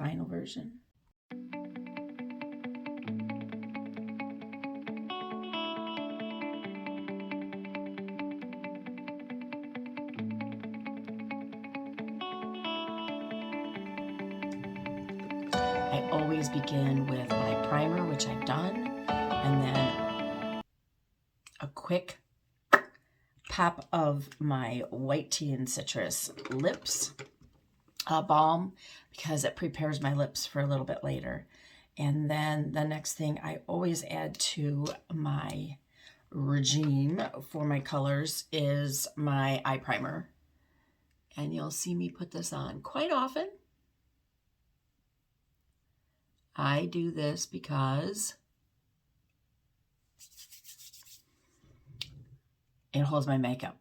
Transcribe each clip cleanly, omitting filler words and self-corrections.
final version. I always begin with my primer, which I've done, and then a quick pop of my white tea and citrus lips balm, because it prepares my lips for a little bit later. And then the next thing I always add to my regime for my colors is my eye primer. And you'll see me put this on quite often. I do this because it holds my makeup.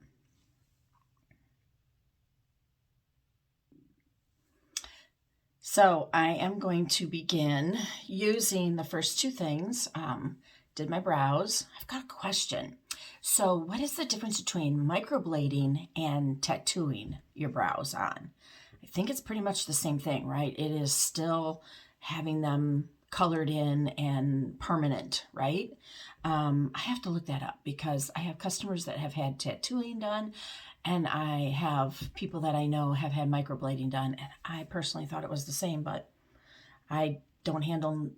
So I am going to begin using the first two things. Did my brows. I've got a question. So what is the difference between microblading and tattooing your brows on? I think it's pretty much the same thing, right? It is still having them colored in and permanent, right? I have to look that up because I have customers that have had tattooing done, and I have people that I know have had microblading done, and I personally thought it was the same, but I don't handle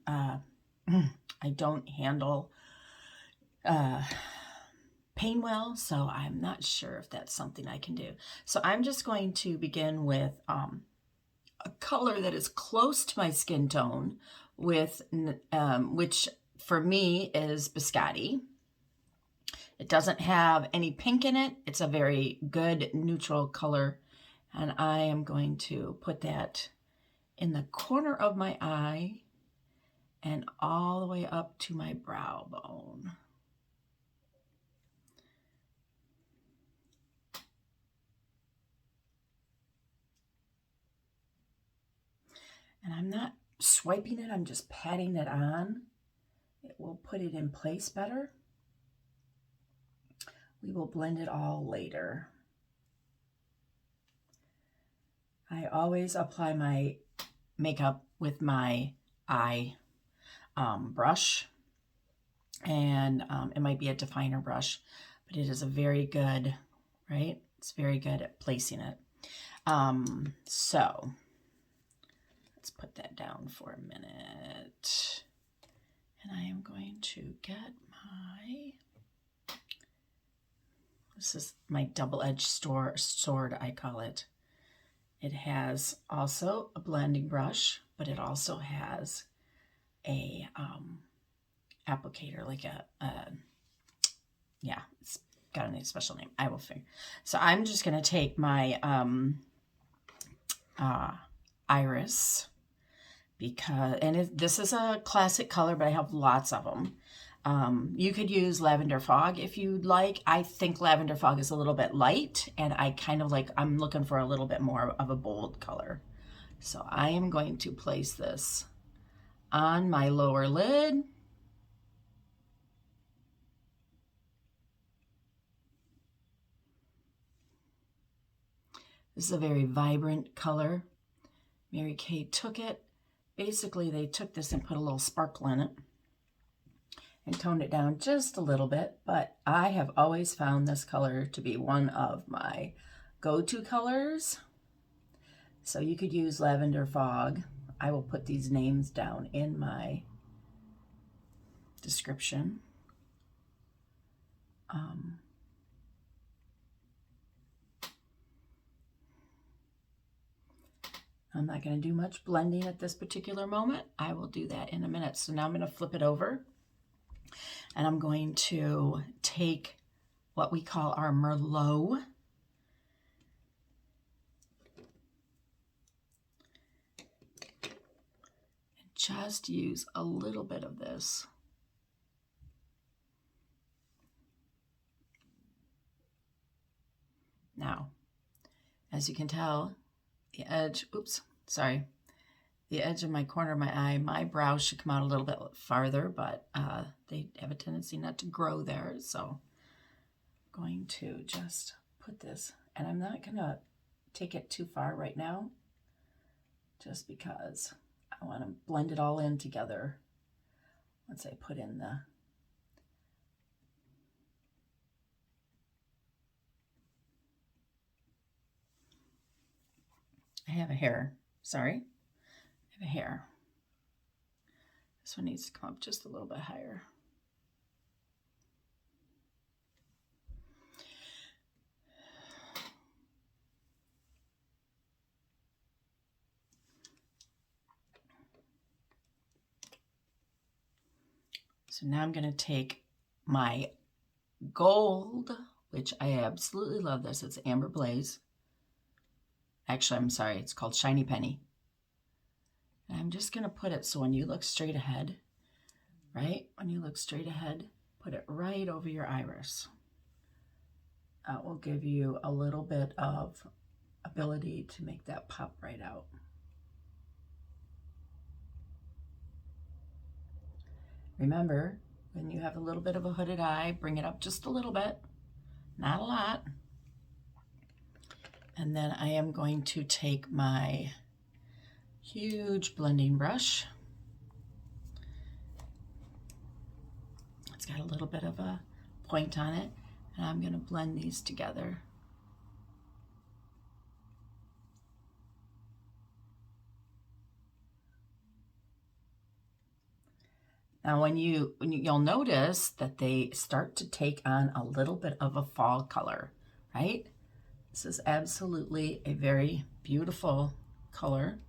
pain well, so I'm not sure if that's something I can do. So I'm just going to begin with a color that is close to my skin tone, with which for me is biscotti. It doesn't have any pink in it. It's a very good neutral color, and I am going to put that in the corner of my eye and all the way up to my brow bone. And I'm not swiping it, I'm just patting it on. It will put it in place better. We will blend it all later. I always apply my makeup with my eye brush, and it might be a definer brush, but it is a very good, right? It's very good at placing it. So let's put that down for a minute. And I am going to get this is my double-edged sword, I call it. It has also a blending brush, but it also has a applicator, like yeah, it's got a special name. I will figure. So I'm just going to take my iris, because, this is a classic color, but I have lots of them. You could use lavender fog if you'd like. I think lavender fog is a little bit light, and I kind of like, I'm looking for a little bit more of a bold color. So I am going to place this on my lower lid. This is a very vibrant color. Mary Kay took it. Basically, they took this and put a little sparkle in it and toned it down just a little bit, but I have always found this color to be one of my go-to colors. So you could use lavender fog. I will put these names down in my description. I'm not going to do much blending at this particular moment. I will do that in a minute. So now I'm going to flip it over, and I'm going to take what we call our Merlot. And just use a little bit of this. Now, as you can tell, the edge, the edge of my corner of my eye, my brows should come out a little bit farther, but they have a tendency not to grow there. So I'm going to just put this, and I'm not going to take it too far right now, just because I want to blend it all in together once I put in the I have a hair. Sorry. I have a hair. This one needs to come up just a little bit higher. So now I'm going to take my gold, which I absolutely love this. It's Amber Blaze. Actually, I'm sorry. It's called Shiny Penny. And I'm just going to put it so when you look straight ahead, right? When you look straight ahead, put it right over your iris. That will give you a little bit of ability to make that pop right out. Remember, when you have a little bit of a hooded eye, bring it up just a little bit, not a lot. And then I am going to take my huge blending brush. It's got a little bit of a point on it, and I'm going to blend these together. Now you'll notice that they start to take on a little bit of a fall color, right? This is absolutely a very beautiful color.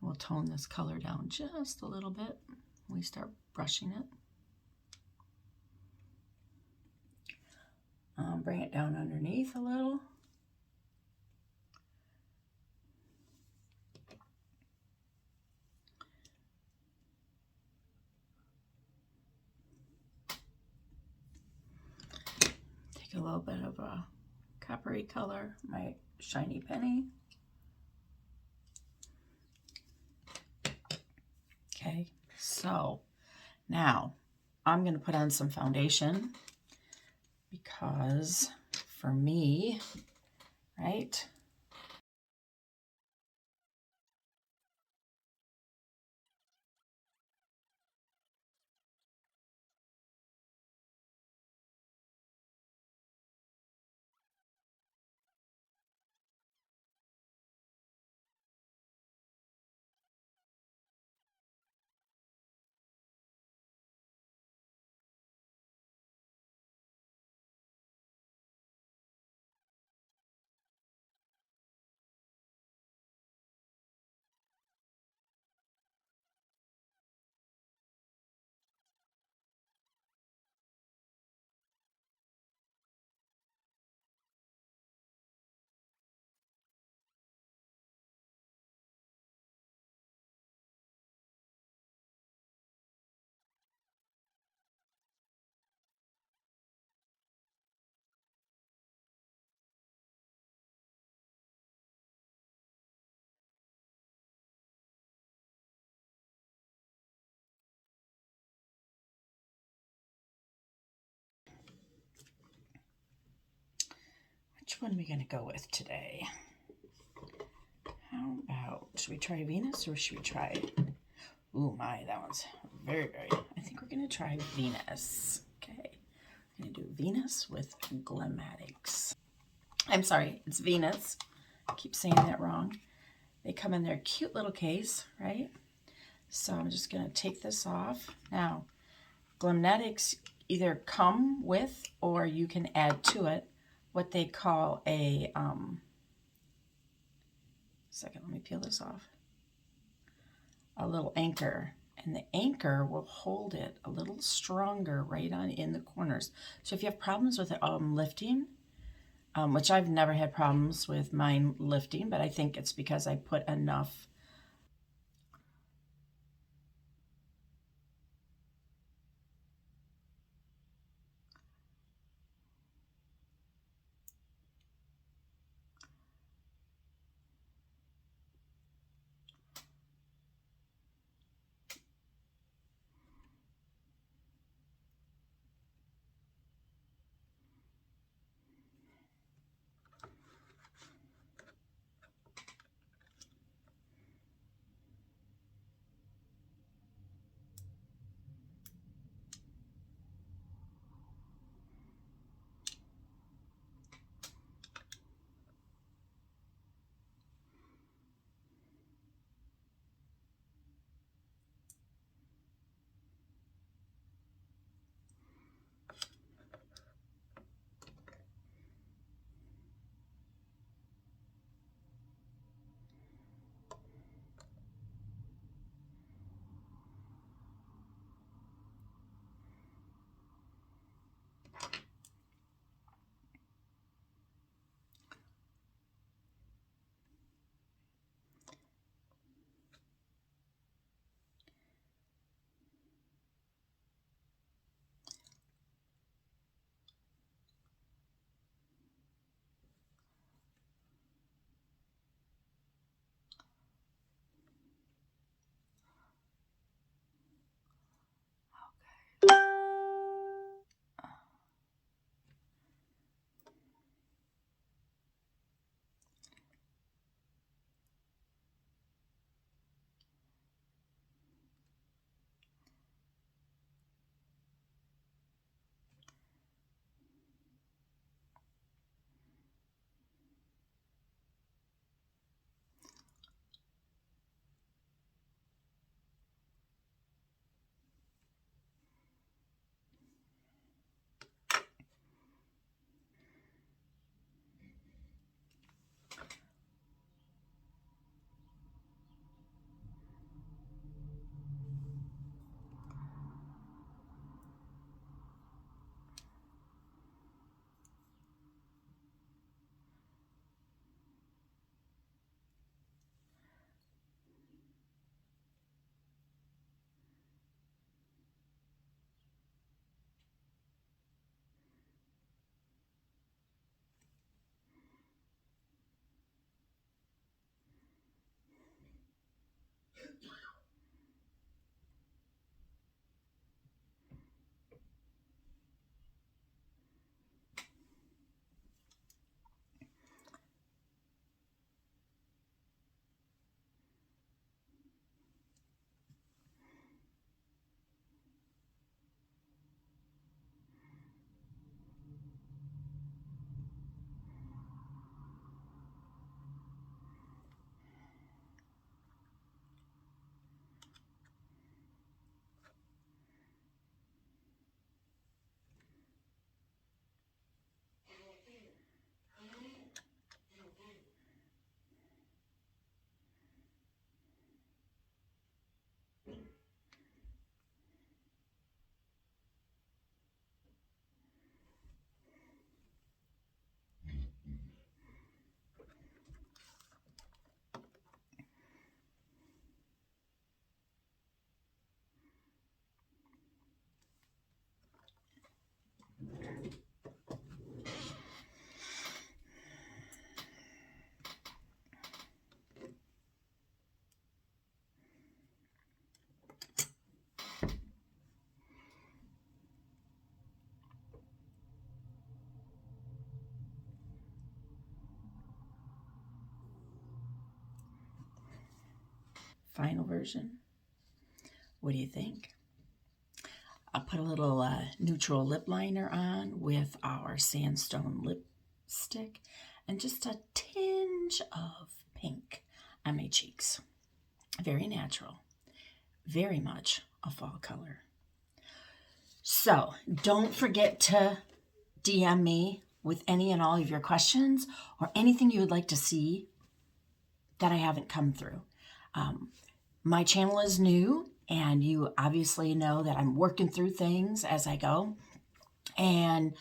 We'll tone this color down just a little bit when we start brushing it. Bring it down underneath a little. Take a little bit of a coppery color, my Shiny Penny. Okay, so now I'm going to put on some foundation because for me, right, which one are we going to go with today? How about, should we try Venus or should we try, ooh my, that one's very, I think we're going to try Venus. Okay, we're going to do Venus with Glamatics. I'm sorry, it's Venus. I keep saying that wrong. They come in their cute little case, right? So I'm just going to take this off. Now, Glamatics either come with or you can add to it what they call a, second, let me peel this off, a little anchor. And the anchor will hold it a little stronger right on in the corners. So if you have problems with it lifting, which I've never had problems with mine lifting, but I think it's because I put enough. final version. What do you think? I'll put a little neutral lip liner on with our sandstone lipstick and just a tinge of pink on my cheeks. Very natural, very much a fall color. So don't forget to DM me with any and all of your questions or anything you would like to see that I haven't come through. My channel is new, and you obviously know that I'm working through things as I go. And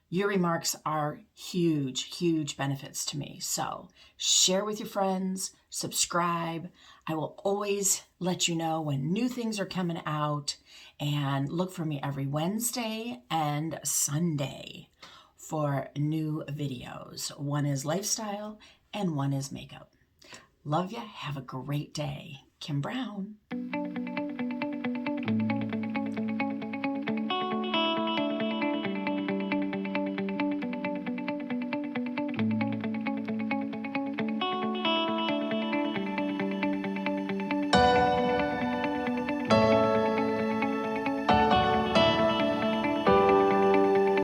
your remarks are huge, huge benefits to me. So share with your friends, subscribe. I will always let you know when new things are coming out, and look for me every Wednesday and Sunday for new videos. One is lifestyle and one is makeup. Love ya. Have a great day. Kimm Brown.